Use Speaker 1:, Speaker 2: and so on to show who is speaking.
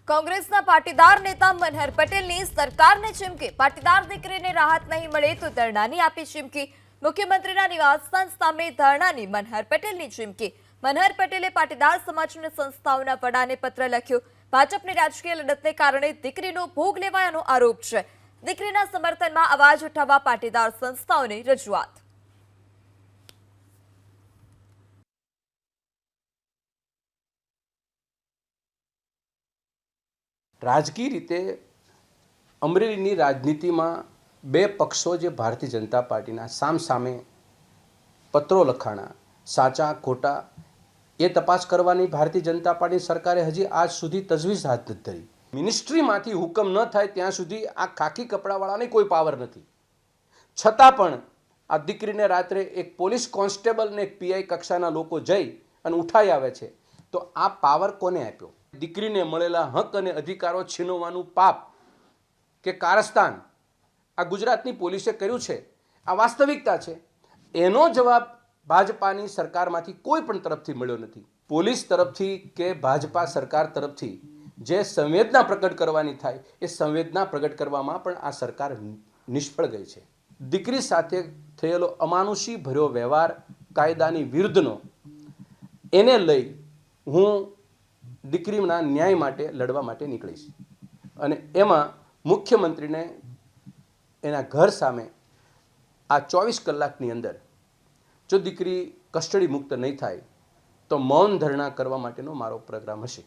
Speaker 1: કોંગ્રેસના પાટીદાર નેતા મનહર પટેલની સરકારને ચીમકી। પાટીદાર દીકરીને રાહત નહીં મળે તો ધરણાની આપી ચીમકી। મુખ્યમંત્રીના નિવાસસ્થાન સામે ધરણાની મનહર પટેલની ચીમકી। મનહર પટેલે પાટીદાર સમાજની સંસ્થાઓના વડાને પત્ર લખ્યો। ભાજપની રાજકીય લડતને કારણે દીકરીનો ભોગ લેવાયાનો આરોપ છે। દીકરીના સમર્થનમાં અવાજ ઉઠાવવા પાટીદાર સંસ્થાઓને રજૂઆત।
Speaker 2: રાજકીય રીતે અમરેલીની રાજનીતિમાં બે પક્ષો જે ભારતીય જનતા પાર્ટીના સામસામે પત્રો લખાણા, સાચા ખોટા એ તપાસ કરવાની ભારતીય જનતા પાર્ટી સરકારે હજી આજ સુધી તજવીજ હાથ નથી ધરી। મિનિસ્ટ્રીમાંથી હુકમ ન થાય ત્યાં સુધી આ ખાકી કપડાવાળાને કોઈ પાવર નથી, છતાં પણ આ દીકરીને રાત્રે એક પોલીસ કોન્સ્ટેબલ ને એક પીઆઈ કક્ષાના લોકો જઈ અને ઉઠાઈ આવે છે, તો આ પાવર કોને આપ્યો? દીકરીને મળેલા હક અને અધિકારો છીનવવાનું પાપ કે કારસ્તાન આ ગુજરાતની પોલીસે કર્યું છે, આ વાસ્તવિકતા છે। એનો જવાબ ભાજપાની સરકારમાંથી કોઈ પણ તરફથી મળ્યો નથી। પોલીસ તરફથી કે ભાજપા સરકાર તરફથી જે સંવેદના પ્રગટ કરવાની થાય એ સંવેદના પ્રગટ કરવામાં પણ આ સરકાર નિષ્ફળ ગઈ છે। દીકરી સાથે થયેલો અમાનુષી ભર્યો વ્યવહાર, કાયદાની વિરુદ્ધનો, એને લઈ હું દીકરીના ન્યાય માટે લડવા માટે નીકળીશ અને એમાં મુખ્યમંત્રીને એના ઘર સામે આ 24 કલાકની અંદર જો દીકરી કસ્ટડી મુક્ત નહીં થાય તો મૌન ધરણા કરવા માટેનો મારો પ્રોગ્રામ હશે।